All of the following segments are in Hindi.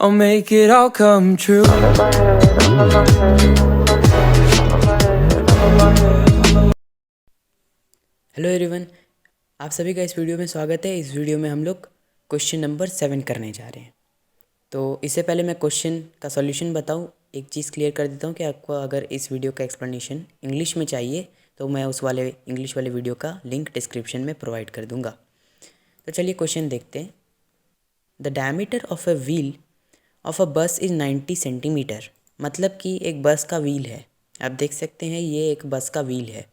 I'll make it all come true. Hello everyone, आप सभी का इस वीडियो में स्वागत है। इस वीडियो में हम लोग क्वेश्चन नंबर 7 करने जा रहे हैं। तो इससे पहले मैं क्वेश्चन का सॉल्यूशन बताऊं, एक चीज़ क्लियर कर देता हूं कि आपको अगर इस वीडियो का एक्सप्लेनेशन इंग्लिश में चाहिए तो मैं उस वाले इंग्लिश वाले वीडियो का लिंक डिस्क्रिप्शन में प्रोवाइड कर दूंगा। तो चलिए क्वेश्चन देखते हैं। The diameter of a wheel of a बस इज़ 90 सेंटीमीटर। मतलब कि एक बस का व्हील है, आप देख सकते हैं ये एक बस का व्हील है।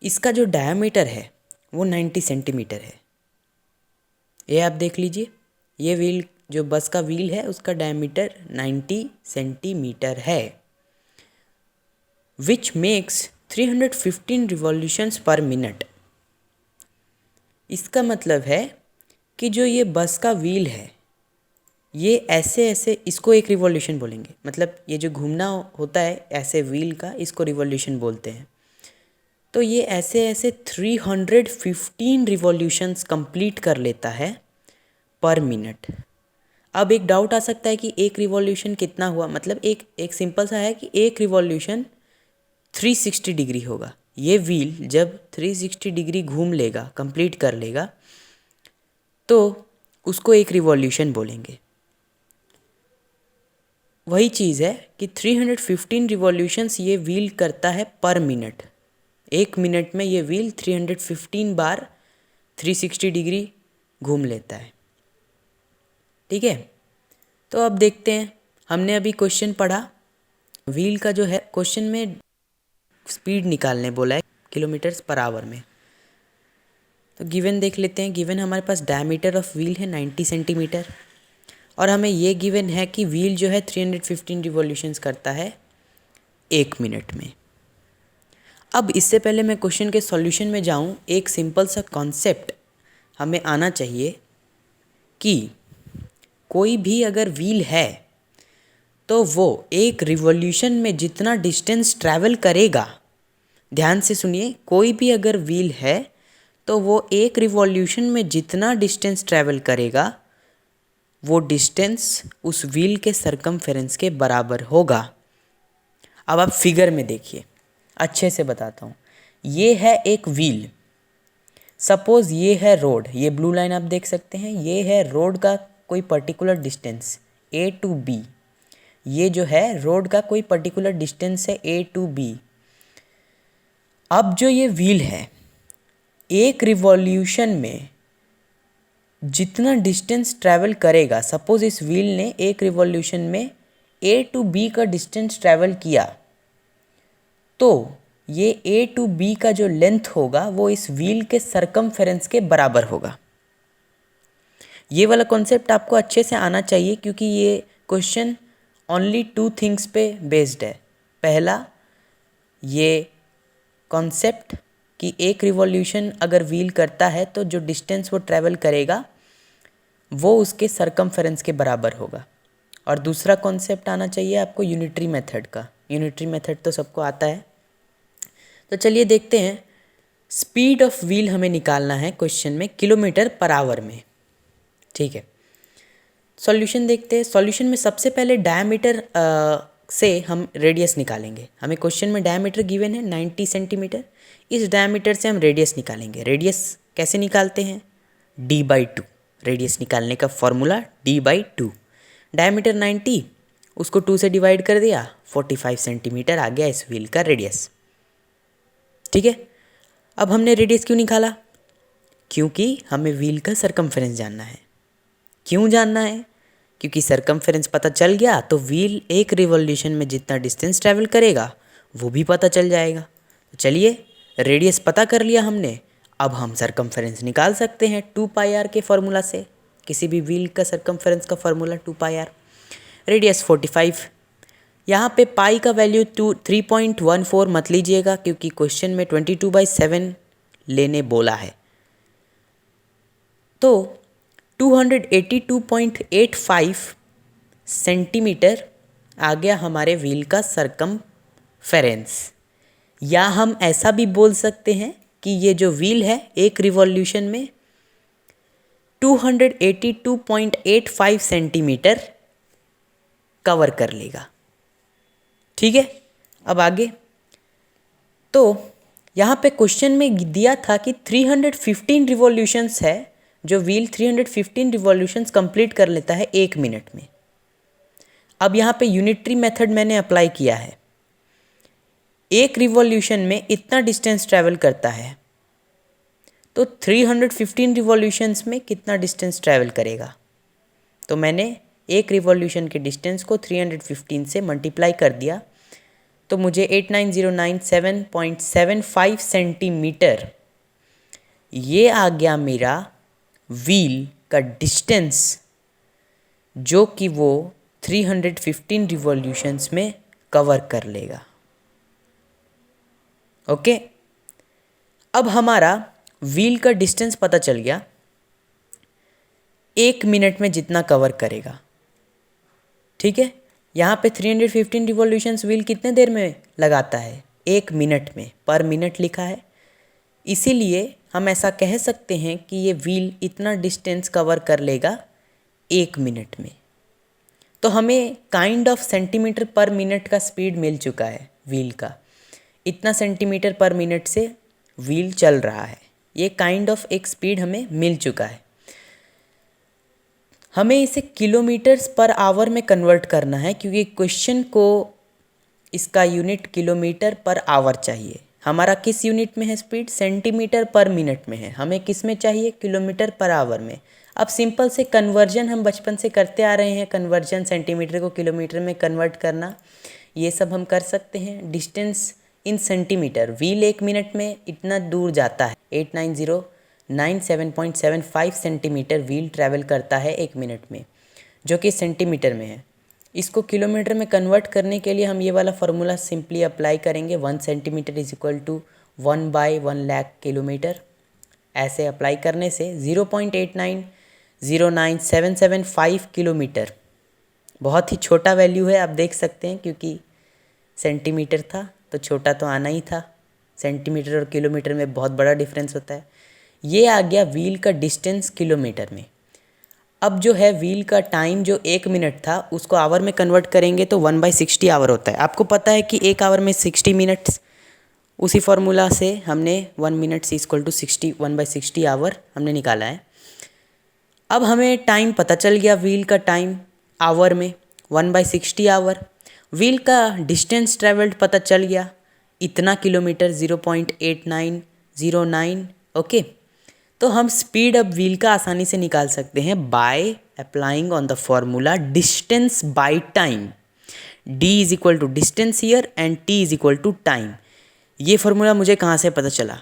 इसका जो डायमीटर है वो 90 सेंटीमीटर है। ये आप देख लीजिए, ये व्हील जो बस का व्हील है उसका डायमीटर 90 सेंटीमीटर है, विच मेक्स 315 रिवॉल्यूशंस पर मिनट। इसका मतलब है कि जो ये बस का व्हील है ये ऐसे ऐसे, इसको एक रिवॉल्यूशन बोलेंगे। मतलब ये जो घूमना होता है ऐसे व्हील का, इसको रिवॉल्यूशन बोलते हैं। तो ये ऐसे ऐसे 315 रिवॉल्यूशंस कंप्लीट कर लेता है पर मिनट। अब एक डाउट आ सकता है कि एक रिवॉल्यूशन कितना हुआ। मतलब एक सिंपल सा है कि एक रिवॉल्यूशन 360 डिग्री होगा। ये व्हील जब 360 डिग्री घूम लेगा, कंप्लीट कर लेगा, तो उसको एक रिवॉल्यूशन बोलेंगे। वही चीज़ है कि 315 रिवॉल्यूशंस ये व्हील करता है पर मिनट। एक मिनट में ये व्हील 315 बार 360 डिग्री घूम लेता है। ठीक है, तो अब देखते हैं। हमने अभी क्वेश्चन पढ़ा, व्हील का जो है क्वेश्चन में स्पीड निकालने बोला है किलोमीटर्स पर आवर में। तो गिवन देख लेते हैं। गिवन हमारे पास डायमीटर ऑफ व्हील है 90 सेंटीमीटर और हमें ये गिवन है कि व्हील जो है 315 रिवॉल्यूशंस करता है एक मिनट में। अब इससे पहले मैं क्वेश्चन के सॉल्यूशन में जाऊं, एक सिंपल सा कॉन्सेप्ट हमें आना चाहिए कि कोई भी अगर व्हील है तो वो एक रिवॉल्यूशन में जितना डिस्टेंस ट्रैवल करेगा, ध्यान से सुनिए, कोई भी अगर व्हील है तो वो एक रिवॉल्यूशन में जितना डिस्टेंस ट्रैवल करेगा वो डिस्टेंस उस व्हील के सरकमफेरेंस के बराबर होगा। अब आप फिगर में देखिए, अच्छे से बताता हूँ। ये है एक व्हील, सपोज़ ये है रोड, ये ब्लू लाइन आप देख सकते हैं, ये है रोड का कोई particular distance A to B। ये जो है रोड का कोई पर्टिकुलर डिस्टेंस है A to B। अब जो ये व्हील है, एक रिवॉल्यूशन में जितना डिस्टेंस ट्रैवल करेगा, सपोज़ इस व्हील ने एक रिवॉल्यूशन में A to B का डिस्टेंस ट्रैवल किया, तो ये A to B का जो लेंथ होगा वो इस व्हील के सरकमफेरेंस के बराबर होगा। ये वाला कॉन्सेप्ट आपको अच्छे से आना चाहिए क्योंकि ये क्वेश्चन ओनली 2 थिंग्स पे बेस्ड है। पहला, ये कॉन्सेप्ट कि एक रिवॉल्यूशन अगर व्हील करता है तो जो डिस्टेंस वो ट्रैवल करेगा वो उसके सरकमफेरेंस के बराबर होगा। और दूसरा कॉन्सेप्ट आना चाहिए आपको यूनिटरी मेथड का। यूनिटरी मेथड तो सबको आता है। तो चलिए देखते हैं। स्पीड ऑफ व्हील हमें निकालना है क्वेश्चन में किलोमीटर पर आवर में। ठीक है, सॉल्यूशन देखते हैं। सॉल्यूशन में सबसे पहले डायमीटर से हम रेडियस निकालेंगे। हमें क्वेश्चन में डायमीटर गिवन है 90 सेंटीमीटर। इस डायमीटर से हम रेडियस निकालेंगे। रेडियस कैसे निकालते हैं? d/2। रेडियस निकालने का फॉर्मूला d/2। डायमीटर 90, उसको 2 से डिवाइड कर दिया, 45 सेंटीमीटर आ गया इस व्हील का रेडियस। ठीक है, अब हमने रेडियस क्यों निकाला? क्योंकि हमें व्हील का सरकमफेरेंस जानना है। क्यों जानना है? क्योंकि सरकमफेरेंस पता चल गया तो व्हील एक रिवॉल्यूशन में जितना डिस्टेंस ट्रैवल करेगा वो भी पता चल जाएगा। तो चलिए, रेडियस पता कर लिया हमने, अब हम सरकमफेरेंस निकाल सकते हैं 2πr के फॉर्मूला से। किसी भी व्हील का सरकमफेरेंस का फॉर्मूला 2πr। रेडियस 45, यहाँ पे पाई का वैल्यू 3.14 मत लीजिएगा क्योंकि क्वेश्चन में 22/7 लेने बोला है। तो 282.85 सेंटीमीटर आ गया हमारे व्हील का सरकमफेरेंस। या हम ऐसा भी बोल सकते हैं कि ये जो व्हील है एक रिवॉल्यूशन में 282.85 सेंटीमीटर कवर कर लेगा। ठीक है, अब आगे। तो यहाँ पे क्वेश्चन में दिया था कि 315 रिवॉल्यूशंस है, जो व्हील 315 रिवॉल्यूशंस कंप्लीट कर लेता है 1 मिनट में। अब यहाँ पे यूनिटरी मेथड मैंने अप्लाई किया है। एक रिवॉल्यूशन में इतना डिस्टेंस ट्रैवल करता है, तो 315 रिवॉल्यूशंस में कितना डिस्टेंस ट्रैवल करेगा। तो मैंने एक रिवॉल्यूशन के डिस्टेंस को 315 से मल्टीप्लाई कर दिया, तो मुझे 89097.75 सेंटीमीटर ये आ गया मेरा व्हील का डिस्टेंस, जो कि वो 315 रिवॉल्यूशंस में कवर कर लेगा। ओके, अब हमारा व्हील का डिस्टेंस पता चल गया, 1 मिनट में जितना कवर करेगा। ठीक है, यहाँ पे 315 रिवॉल्यूशंस व्हील कितने देर में लगाता है, 1 मिनट में, पर मिनट लिखा है, इसीलिए हम ऐसा कह सकते हैं कि ये व्हील इतना डिस्टेंस कवर कर लेगा 1 मिनट में। तो हमें काइंड ऑफ सेंटीमीटर पर मिनट का स्पीड मिल चुका है व्हील का, इतना सेंटीमीटर पर मिनट से व्हील चल रहा है, ये काइंड ऑफ एक स्पीड हमें मिल चुका है। हमें इसे किलोमीटर्स पर आवर में कन्वर्ट करना है, क्योंकि क्वेश्चन को इसका यूनिट किलोमीटर पर आवर चाहिए। हमारा किस यूनिट में है स्पीड, सेंटीमीटर पर मिनट में है, हमें किस में चाहिए, किलोमीटर पर आवर में। अब सिंपल से कन्वर्जन हम बचपन से करते आ रहे हैं, कन्वर्जन सेंटीमीटर को किलोमीटर में कन्वर्ट करना, ये सब हम कर सकते हैं। Distance in centimetre, wheel 1 minute में इतना दूर जाता है, 89097.75 सेंटीमीटर व्हील ट्रैवल करता है 1 मिनट में, जो कि सेंटीमीटर में है। इसको किलोमीटर में कन्वर्ट करने के लिए हम ये वाला फार्मूला सिंपली अप्लाई करेंगे, 1 centimetre is equal to 1/1,00,000 kilometre. ऐसे अप्लाई करने से 0.8909775 किलोमीटर, बहुत ही छोटा वैल्यू है, आप देख सकते हैं, क्योंकि सेंटीमीटर था तो छोटा तो आना ही था। सेंटीमीटर और किलोमीटर में बहुत बड़ा डिफरेंस होता है। ये आ गया व्हील का डिस्टेंस किलोमीटर में। अब जो है व्हील का टाइम जो 1 मिनट था, उसको आवर में कन्वर्ट करेंगे तो 1/60 आवर होता है। आपको पता है कि 1 आवर में 60 मिनट्स, उसी फार्मूला से हमने 1 मिनट इक्वल टू 60, 1/60 आवर हमने निकाला है। अब हमें टाइम पता चल गया, व्हील का टाइम आवर में 1/60 आवर। व्हील का डिस्टेंस ट्रैवल्ड पता चल गया, इतना किलोमीटर 0.8909। ओके, तो हम स्पीड अब व्हील का आसानी से निकाल सकते हैं by applying on the formula distance by time. D is equal to distance year and T is equal to time. ये फार्मूला मुझे कहाँ से पता चला?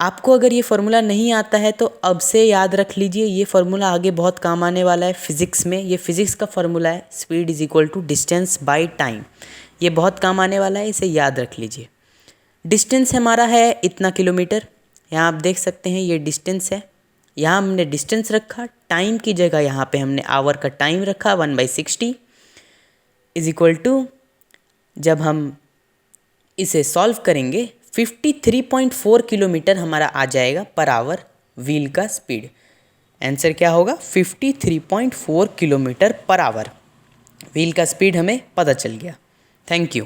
आपको अगर ये फार्मूला नहीं आता है तो अब से याद रख लीजिए, ये फार्मूला आगे बहुत काम आने वाला है फिज़िक्स में। ये फिज़िक्स का फार्मूला है, speed is equal to distance by time. ये बहुत काम आने वाला है, इसे याद रख लीजिए। डिस्टेंस हमारा है इतना किलोमीटर, यहाँ आप देख सकते हैं ये डिस्टेंस है। यहाँ हमने डिस्टेंस रखा, टाइम की जगह यहाँ पे हमने आवर का टाइम रखा 1/60 इज इक्वल टू, जब हम इसे सॉल्व करेंगे 53.4 किलोमीटर हमारा आ जाएगा पर आवर व्हील का स्पीड। आंसर क्या होगा? 53.4 किलोमीटर पर आवर व्हील का स्पीड हमें पता चल गया। Thank you.